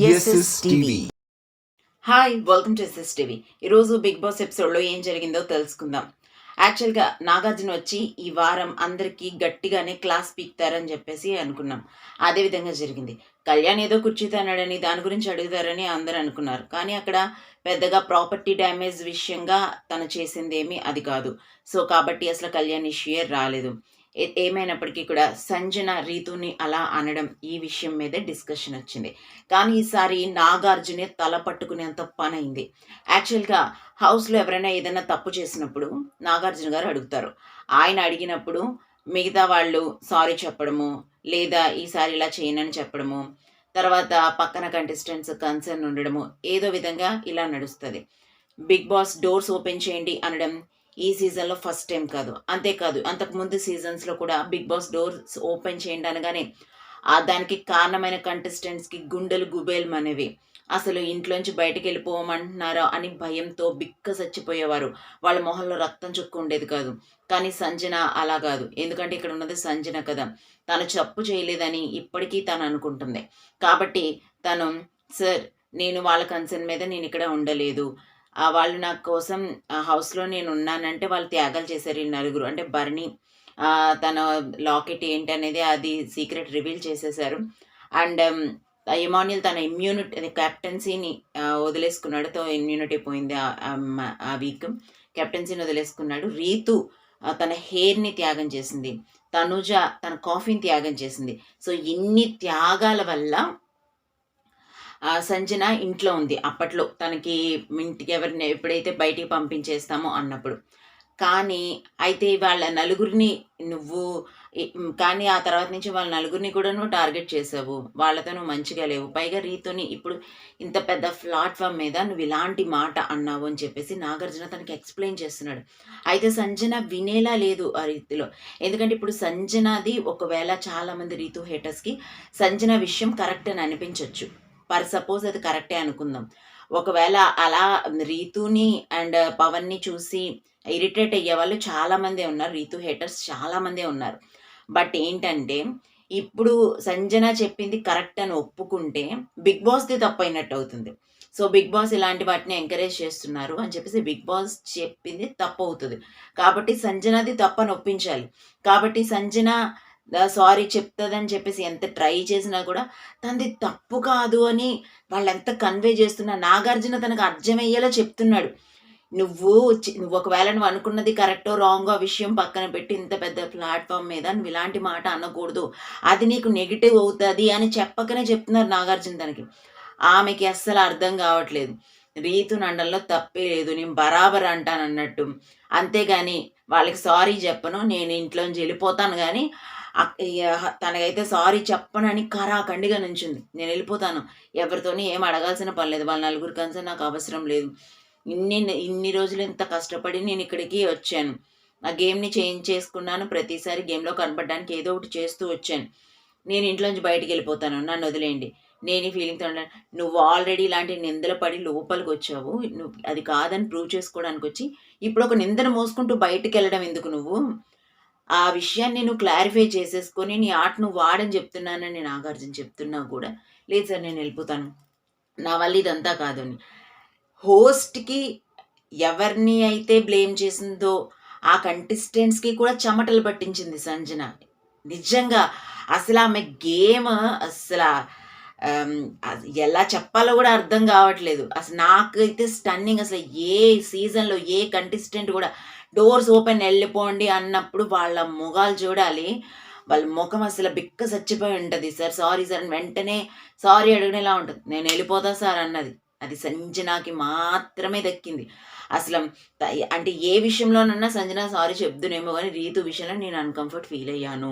SS TV. Hi, welcome to SS TV. ఈరోజు Bigg Boss ఎపిసోడ్లో ఏం జరిగిందో తెలుసుకుందాం. యాక్చువల్గా నాగార్జున వచ్చి ఈ వారం అందరికీ గట్టిగానే క్లాస్ పీక్తారని చెప్పేసి అనుకున్నాం. అదే విధంగా జరిగింది. కళ్యాణ్ ఏదో కూర్చుతానడని దాని గురించి అడుగుతారని అందరూ అనుకున్నారు. కానీ అక్కడ పెద్దగా ప్రాపర్టీ డ్యామేజ్ విషయంగా తను చేసిందేమీ అది కాదు. సో కాబట్టి అసలు కళ్యాణ్ ఇష్యూయే రాలేదు. ఏమైనప్పటికీ కూడా సంజన రీతుని అలా అనడం ఈ విషయం మీదే డిస్కషన్ వచ్చింది. కానీ ఈసారి నాగార్జునే తల పట్టుకునేంత పని అయింది. యాక్చువల్గా హౌస్లో ఎవరైనా ఏదైనా తప్పు చేసినప్పుడు నాగార్జున గారు అడుగుతారు. ఆయన అడిగినప్పుడు మిగతా వాళ్ళు సారీ చెప్పడము, లేదా ఈసారి ఇలా చేయనని చెప్పడము, తర్వాత పక్కన కంటెస్టెంట్స్ కన్సర్న్ ఉండడము, ఏదో విధంగా ఇలా నడుస్తుంది. బిగ్ బాస్ డోర్స్ ఓపెన్ చేయండి అనడం ఈ సీజన్లో ఫస్ట్ టైం కాదు. అంతేకాదు అంతకుముందు సీజన్స్లో కూడా బిగ్ బాస్ డోర్స్ ఓపెన్ చేయండి అనగానే దానికి కారణమైన కంటెస్టెంట్స్కి గుండెలు గుబేలమనేవి. అసలు ఇంట్లోంచి బయటకు వెళ్ళిపోమంటున్నారా అని భయంతో బిక్క చచ్చిపోయేవారు. వాళ్ళ మొహంలో రక్తం చుక్క ఉండేది కాదు. కానీ సంజన అలా కాదు. ఎందుకంటే ఇక్కడ ఉన్నది సంజన కదా, తను తప్పు చేయలేదని ఇప్పటికీ తను అనుకుంటుంది. కాబట్టి తను సార్, నేను వాళ్ళ కన్సర్న్ మీద నేను ఇక్కడ ఉండలేదు, వాళ్ళు నా కోసం హౌస్లో నేను ఉన్నానంటే వాళ్ళు త్యాగాలు చేశారు ఈ నలుగురు. అంటే భరణి తన లాకెట్ ఏంటి అనేది అది సీక్రెట్ రివీల్ చేసేసారు. అండ్ ఎమాన్యుల్ తన ఇమ్యూనిటీ అదే కెప్టెన్సీని వదిలేసుకున్నాడు. తో ఇమ్యూనిటీ పోయింది ఆ వీక్. కెప్టెన్సీని వదిలేసుకున్నాడు. రీతు తన హెయిర్ని త్యాగం చేసింది. తనుజ తన కాఫీని త్యాగం చేసింది. సో ఇన్ని త్యాగాల వల్ల సంజన ఇంట్లో ఉంది. అప్పట్లో తనకి ఇంటికి ఎవరిని ఎప్పుడైతే బయటికి పంపించేస్తామో అన్నప్పుడు. కానీ అయితే వాళ్ళ నలుగురిని నువ్వు కానీ ఆ తర్వాత నుంచి వాళ్ళ నలుగురిని కూడా నువ్వు టార్గెట్ చేసావు. వాళ్ళతో నువ్వు మంచిగా లేవు. పైగా రీతుని ఇప్పుడు ఇంత పెద్ద ప్లాట్ఫామ్ మీద నువ్వు ఇలాంటి మాట అన్నావు అని చెప్పేసి నాగార్జున తనకి ఎక్స్ప్లెయిన్ చేస్తున్నాడు. అయితే సంజన వినేలా లేదు ఆ రీతిలో. ఎందుకంటే ఇప్పుడు సంజనది ఒకవేళ చాలామంది రీతు హేటర్స్కి సంజన విషయం కరెక్ట్ అని అనిపించవచ్చు. సపోజ్ అది కరెక్టే అనుకుందాం. ఒకవేళ అలా రీతుని అండ్ పవన్ని చూసి ఇరిటేట్ అయ్యే వాళ్ళు చాలామందే ఉన్నారు. రీతు హేటర్స్ చాలామందే ఉన్నారు. బట్ ఏంటంటే ఇప్పుడు సంజన చెప్పింది కరెక్ట్ అని ఒప్పుకుంటే బిగ్ బాస్ది తప్పైనట్టు అవుతుంది. సో బిగ్ బాస్ ఇలాంటి వాటిని ఎంకరేజ్ చేస్తున్నారు అని చెప్పేసి బిగ్ బాస్ చెప్పింది తప్పు అవుతుంది. కాబట్టి సంజనది తప్పని ఒప్పించాలి. కాబట్టి సంజన సారీ చెప్తుందని చెప్పేసి ఎంత ట్రై చేసినా కూడా తనది తప్పు కాదు అని వాళ్ళు ఎంత కన్వే చేస్తున్నా నాగార్జున తనకు అర్థమయ్యేలా చెప్తున్నాడు. నువ్వు ఒకవేళ నువ్వు అనుకున్నది కరెక్టో రాంగో ఆ విషయం పక్కన పెట్టి ఇంత పెద్ద ప్లాట్ఫామ్ మీద నువ్వు ఇలాంటి మాట అనకూడదు, అది నీకు నెగిటివ్ అవుతుంది అని చెప్పకనే చెప్తున్నారు నాగార్జున తనకి. ఆమెకి అస్సలు అర్థం కావట్లేదు. రీతు నండల్లో తప్పే లేదు, నేను బరాబర్ అంటానన్నట్టు. అంతేగాని వాళ్ళకి సారీ చెప్పను, నేను ఇంట్లోంచి వెళ్ళిపోతాను, కానీ తనకైతే సారీ చెప్పనని కరాఖండిగా నుంచింది. నేను వెళ్ళిపోతాను, ఎవరితోని ఏం అడగాల్సిన పని లేదు, వాళ్ళ నలుగురు కన్సర్న్ నాకు అవసరం లేదు. ఇన్ని రోజులు ఇంత కష్టపడి నేను ఇక్కడికి వచ్చాను, ఆ గేమ్ని చేంజ్ చేసుకున్నాను, ప్రతిసారి గేమ్లో కనపడడానికి ఏదో ఒకటి చేస్తూ వచ్చాను. నేను ఇంట్లోంచి బయటికి వెళ్ళిపోతాను, నన్ను వదిలేయండి, నేను ఈ ఫీలింగ్తో ఉన్నాను. నువ్వు ఆల్రెడీ ఇలాంటి నిందలు పడి లోపలికి వచ్చావు, నువ్వు అది కాదని ప్రూవ్ చేసుకోవడానికి వచ్చి ఇప్పుడు ఒక నిందను మోసుకుంటూ బయటికి వెళ్ళడం ఎందుకు? నువ్వు ఆ విషయాన్ని నువ్వు క్లారిఫై చేసేసుకొని నీ ఆర్ట్ నువ్వు వాడని చెప్తున్నానని నాగార్జున చెప్తున్నా కూడా లేదు సార్ నేను వెళ్ళిపోతాను, నా వల్ల ఇదంతా కాదు అని. హోస్ట్కి ఎవరిని అయితే బ్లేమ్ చేసిందో ఆ కంటెస్టెంట్స్కి కూడా చెమటలు పట్టించింది సంజన. నిజంగా అసలు ఆమె గేమ్ అసలు ఎలా చెప్పాలో కూడా అర్థం కావట్లేదు. అసలు నాకైతే స్టన్నింగ్. అసలు ఏ సీజన్లో ఏ కంటెస్టెంట్ కూడా డోర్స్ ఓపెన్ వెళ్ళిపోండి అన్నప్పుడు వాళ్ళ మొగాలు చూడాలి, వాళ్ళ ముఖం అసలు బిక్క చచ్చిపోయి ఉంటుంది. సార్ సారీ సార్ అని వెంటనే సారీ అడిగినలా ఉంటుంది. నేను వెళ్ళిపోతా సార్ అన్నది అది సంజనాకి మాత్రమే దక్కింది. అసలు అంటే ఏ విషయంలోనన్నా సంజన సారీ చెప్దునేమో, కానీ రీతు విషయంలో నేను అన్కంఫర్ట్ ఫీల్ అయ్యాను.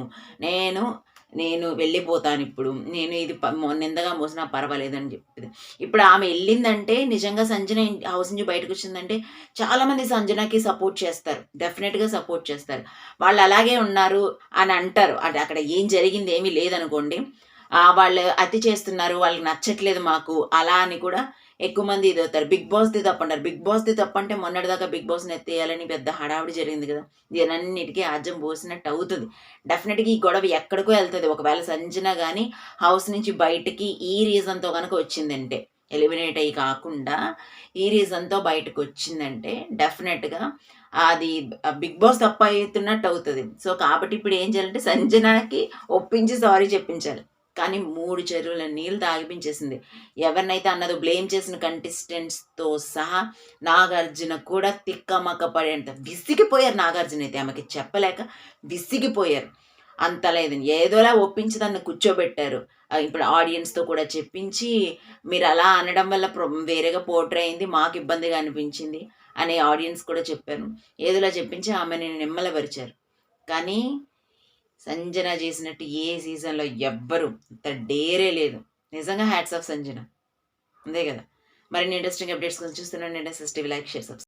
నేను వెళ్ళిపోతాను ఇప్పుడు, నేను ఇది నిందగా మోసినా పర్వాలేదని చెప్పింది. ఇప్పుడు ఆమె వెళ్ళిందంటే నిజంగా సంజన హౌస్ నుంచి బయటకు వచ్చిందంటే చాలామంది సంజనకి సపోర్ట్ చేస్తారు, డెఫినెట్గా సపోర్ట్ చేస్తారు. వాళ్ళు అలాగే ఉన్నారు అని అంటారు. అంటే అక్కడ ఏం జరిగింది ఏమీ లేదనుకోండి, వాళ్ళు అతి చేస్తున్నారు, వాళ్ళకి నచ్చట్లేదు మాకు అలా అని కూడా ఎక్కువ మంది ఇదవుతారు. 'బిగ్ బాస్‌ది తప్పంటారు.' 'బిగ్ బాస్‌ది తప్పంటే మొన్నటిదాకా 'బిగ్ బాస్‌ని' ఎత్తేయాలని పెద్ద హడావిడి జరిగింది కదా! దీనన్నిటికి ఆజ్యం పోసినట్టు అవుతది. డెఫినెట్‌గా ఈ గొడవ ఎక్కడికో ఎళ్తది. ఒకవేళ సంజన గాని హౌస్ నుంచి బయటికి ఈ రీజన్‌తో గనక వచ్చిందంటే, ఎలిమినేట్ అయ్యి కాకుండా ఈ రీజన్‌తో బయటకొచ్చిందంటే డెఫినెట్‌గా అది 'బిగ్ బాస్' తప్పయితున్నట్టు అవుతది. సో, కాబట్టి ఇప్పుడు ఏం చేయాలంటే సంజనకి ఒప్పించి సారీ చెప్పించాలి. కానీ 3 చెరువుల నీళ్ళు తాగిపించేసింది. ఎవరినైతే అన్నదో బ్లేమ్ చేసిన కంటెస్టెంట్స్‌తో సహా నాగార్జున కూడా తిక్కమక్క పడేంత విసిగిపోయారు నాగార్జున అయితే. ఆమెకి చెప్పలేక విసిగిపోయారు. అంత లేదు. ఏదోలా ఒప్పించి దాన్ని కూర్చోబెట్టారు. ఇప్పుడు ఆడియన్స్‌తో కూడా చెప్పించి, మీరలా అనడం వల్ల వేరేగా పోర్ట్రే అయింది. మాకు ఇబ్బందిగా అనిపించింది అని ఆడియన్స్ కూడా చెప్పారు. ఏదోలా చెప్పించి ఆమెని నిమ్మలపరిచారు. కానీ సంజన చేసినట్టు ఏ సీజన్‌లో ఎవ్వరు అంత డేరే లేదు. నిజంగా హ్యాట్స్ ఆఫ్ సంజన. అంతే గదా! మరిన్ని ఇంట్రెస్టింగ్ అప్డేట్స్ కోసం చూస్తూనే ఉండండి. SS TV. Like, share, subscribe.